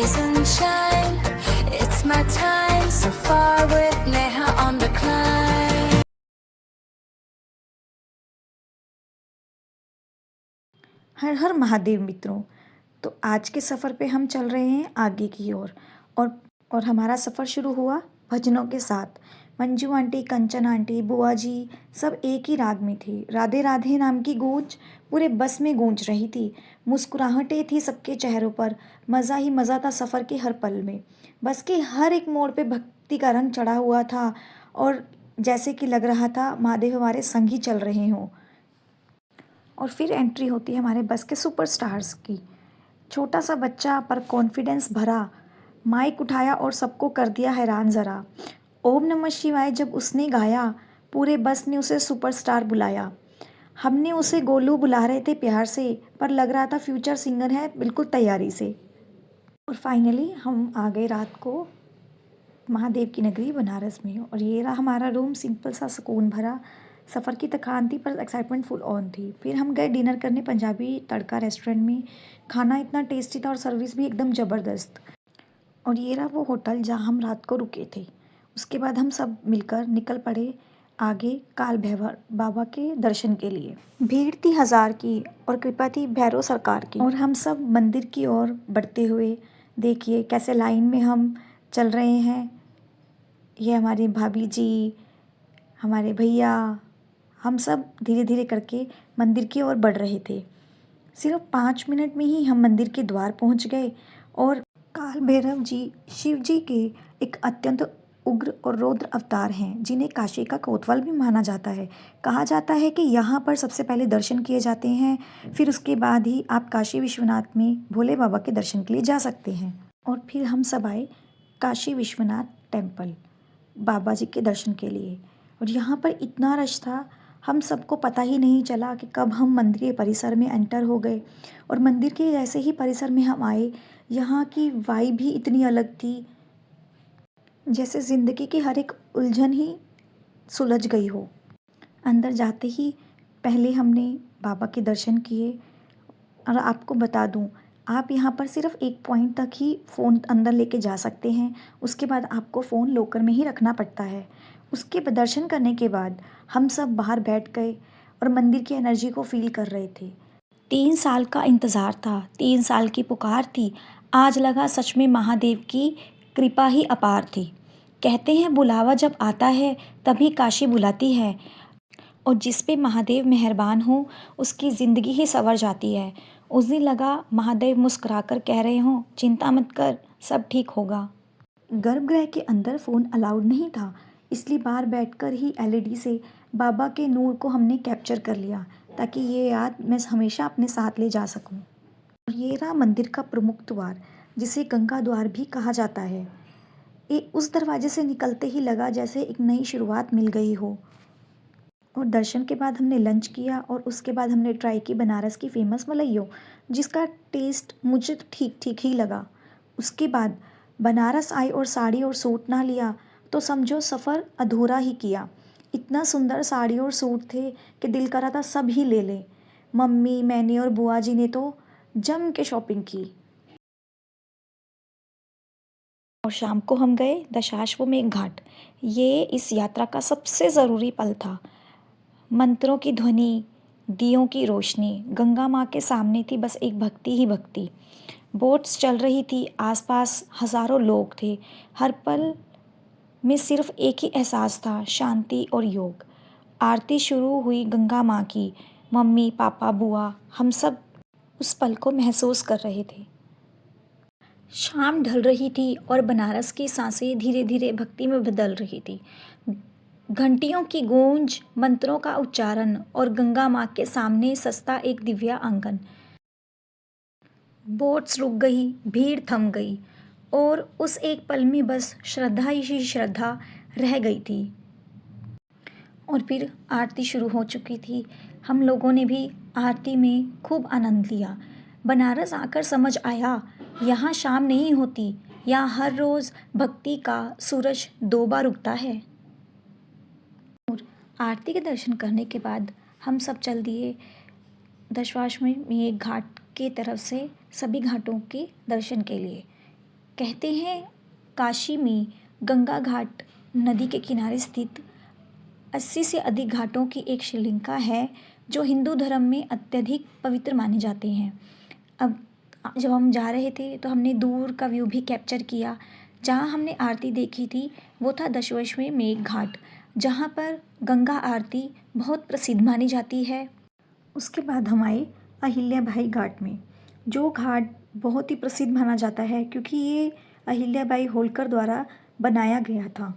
rise and shine. It's my time, so far with Neha on the climb. हर हर महादेव मित्रों। तो आज के सफ़र पे हम चल रहे हैं आगे की ओर और हमारा सफ़र शुरू हुआ भजनों के साथ। मंजू आंटी, कंचन आंटी, बुआ जी सब एक ही राग में थे। राधे राधे नाम की गूंज पूरे बस में गूंज रही थी। मुस्कुराहटें थी सबके चेहरों पर। मज़ा ही मज़ा था सफ़र के हर पल में। बस के हर एक मोड़ पे भक्ति का रंग चढ़ा हुआ था और जैसे कि लग रहा था महादेव हमारे संग ही चल रहे हों। और फिर एंट्री होती है हमारे बस के सुपरस्टार्स की। छोटा सा बच्चा पर कॉन्फिडेंस भरा, माइक उठाया और सबको कर दिया हैरान ज़रा। ओम नमः शिवाय जब उसने गाया, पूरे बस ने उसे सुपरस्टार बुलाया। हमने उसे गोलू बुला रहे थे प्यार से, पर लग रहा था फ्यूचर सिंगर है बिल्कुल तैयारी से। और फाइनली हम आ गए रात को महादेव की नगरी बनारस में। और ये रहा हमारा रूम, सिंपल सा सुकून भरा। सफ़र की थकान थी पर एक्साइटमेंट फुल ऑन थी। फिर हम गए डिनर करने पंजाबी तड़का रेस्टोरेंट में। खाना इतना टेस्टी था और सर्विस भी एकदम ज़बरदस्त। और ये रहा वो होटल जहाँ हम रात को रुके थे। उसके बाद हम सब मिलकर निकल पड़े आगे काल भैरव बाबा के दर्शन के लिए। भीड़ थी हज़ार की और कृपा थी भैरव सरकार की। और हम सब मंदिर की ओर बढ़ते हुए देखिए कैसे लाइन में हम चल रहे हैं। ये हमारी भाभी जी, हमारे भैया, हम सब धीरे धीरे करके मंदिर की ओर बढ़ रहे थे। सिर्फ 5 मिनट में ही हम मंदिर के द्वार पहुंच गए। और काल भैरव जी शिव जी के एक अत्यंत उग्र और रौद्र अवतार हैं, जिन्हें काशी का कोतवाल भी माना जाता है। कहा जाता है कि यहाँ पर सबसे पहले दर्शन किए जाते हैं, फिर उसके बाद ही आप काशी विश्वनाथ में भोले बाबा के दर्शन के लिए जा सकते हैं। और फिर हम सब आए काशी विश्वनाथ टेम्पल बाबा जी के दर्शन के लिए। और यहाँ पर इतना रश था, हम सबको पता ही नहीं चला कि कब हम मंदिर के परिसर में एंटर हो गए। और मंदिर के जैसे ही परिसर में हम आए, यहाँ की वाइब भी इतनी अलग थी, जैसे ज़िंदगी की हर एक उलझन ही सुलझ गई हो। अंदर जाते ही पहले हमने बाबा के दर्शन किए। और आपको बता दूं, आप यहाँ पर सिर्फ एक पॉइंट तक ही फ़ोन अंदर लेके जा सकते हैं। उसके बाद आपको फ़ोन लॉकर में ही रखना पड़ता है। उसके दर्शन करने के बाद हम सब बाहर बैठ गए और मंदिर की एनर्जी को फील कर रहे थे। 3 साल का इंतज़ार था, 3 साल की पुकार थी। आज लगा सच में महादेव की कृपा ही अपार थी। कहते हैं बुलावा जब आता है तभी काशी बुलाती है। और जिस पे महादेव मेहरबान हो उसकी ज़िंदगी ही संवर जाती है। उस दिन लगा महादेव मुस्कुराकर कह रहे हों, चिंता मत कर, सब ठीक होगा। गर्भगृह के अंदर फ़ोन अलाउड नहीं था, इसलिए बाहर बैठकर ही एलईडी से बाबा के नूर को हमने कैप्चर कर लिया, ताकि ये याद मैं हमेशा अपने साथ ले जा सकूं। और ये रहा मंदिर का प्रमुख द्वार, जिसे गंगा द्वार भी कहा जाता है। उस दरवाजे से निकलते ही लगा जैसे एक नई शुरुआत मिल गई हो। और दर्शन के बाद हमने लंच किया और उसके बाद हमने ट्राई की बनारस की फ़ेमस मलइयो, जिसका टेस्ट मुझे तो ठीक ठीक ही लगा। उसके बाद बनारस आई और साड़ी और सूट ना लिया तो समझो सफ़र अधूरा ही किया। इतना सुंदर साड़ी और सूट थे कि दिल करा था सब ही ले लें। मम्मी, मैंने और बुआ जी ने तो जम के शॉपिंग की। और शाम को हम गए दशाश्वमेध घाट। ये इस यात्रा का सबसे ज़रूरी पल था। मंत्रों की ध्वनि, दियों की रोशनी, गंगा माँ के सामने थी बस एक भक्ति ही भक्ति। बोट्स चल रही थी, आसपास हज़ारों लोग थे। हर पल में सिर्फ एक ही एहसास था, शांति और योग। आरती शुरू हुई गंगा माँ की। मम्मी, पापा, बुआ, हम सब उस पल को महसूस कर रहे थे। शाम ढल रही थी और बनारस की सांसें धीरे धीरे भक्ति में बदल रही थी। घंटियों की गूंज, मंत्रों का उच्चारण और गंगा माँ के सामने सजता एक दिव्य आंगन। बोट्स रुक गई, भीड़ थम गई और उस एक पल में बस श्रद्धा ही श्रद्धा रह गई थी। और फिर आरती शुरू हो चुकी थी। हम लोगों ने भी आरती में खूब आनंद लिया। बनारस आकर समझ आया, यहाँ शाम नहीं होती, यहाँ हर रोज़ भक्ति का सूरज 2 बार उगता है। और आरती के दर्शन करने के बाद हम सब चल दिए दशाश्वमेध घाट की तरफ से सभी घाटों के दर्शन के लिए। कहते हैं काशी में गंगा घाट नदी के किनारे स्थित 80 से अधिक घाटों की एक श्रृंखला है जो हिंदू धर्म में अत्यधिक पवित्र माने जाते हैं। अब जब हम जा रहे थे तो हमने दूर का व्यू भी कैप्चर किया। जहाँ हमने आरती देखी थी वो था दशवक्ष मेघ घाट, जहाँ पर गंगा आरती बहुत प्रसिद्ध मानी जाती है। उसके बाद हम आए अहिल्याबाई घाट में, जो घाट बहुत ही प्रसिद्ध माना जाता है क्योंकि ये अहिल्याबाई होलकर द्वारा बनाया गया था।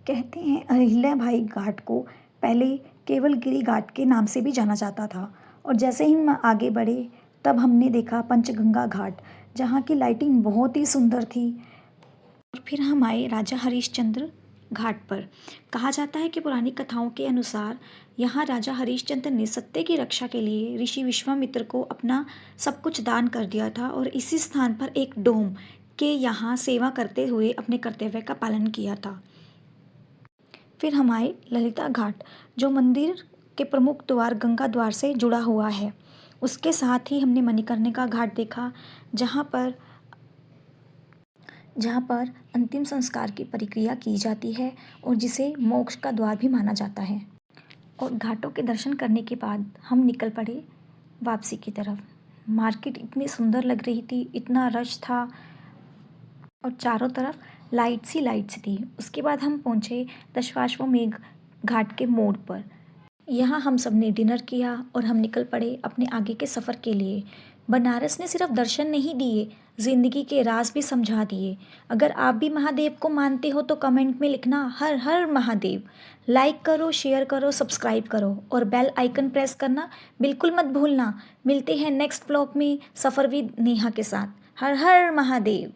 कहते हैं अहिल्याबाई घाट को पहले केवलगिरी घाट के नाम से भी जाना जाता था, और जैसे ही हम आगे बढ़े तब हमने देखा पंचगंगा घाट, जहाँ की लाइटिंग बहुत ही सुंदर थी। और फिर हम आए राजा हरिश्चंद्र घाट पर। कहा जाता है कि पुरानी कथाओं के अनुसार यहाँ राजा हरिश्चंद्र ने सत्य की रक्षा के लिए ऋषि विश्वामित्र को अपना सब कुछ दान कर दिया था और इसी स्थान पर एक डोम के यहाँ सेवा करते हुए अपने कर्तव्य का पालन किया था। फिर हम आए ललिता घाट, जो मंदिर के प्रमुख द्वार गंगा द्वार से जुड़ा हुआ है। उसके साथ ही हमने मणिकर्णिका घाट देखा, जहाँ पर अंतिम संस्कार की प्रक्रिया की जाती है और जिसे मोक्ष का द्वार भी माना जाता है। और घाटों के दर्शन करने के बाद हम निकल पड़े वापसी की तरफ। मार्केट इतनी सुंदर लग रही थी, इतना रश था और चारों तरफ लाइट्स ही लाइट्स थी। उसके बाद हम पहुँचे दशाश्वमेध घाट के मोड़ पर। यहाँ हम सब ने डिनर किया और हम निकल पड़े अपने आगे के सफ़र के लिए। बनारस ने सिर्फ दर्शन नहीं दिए, ज़िंदगी के राज भी समझा दिए। अगर आप भी महादेव को मानते हो तो कमेंट में लिखना हर हर महादेव। लाइक करो, शेयर करो, सब्सक्राइब करो और बेल आइकन प्रेस करना बिल्कुल मत भूलना। मिलते हैं नेक्स्ट व्लॉग में सफ़र विद नेहा के साथ। हर हर महादेव।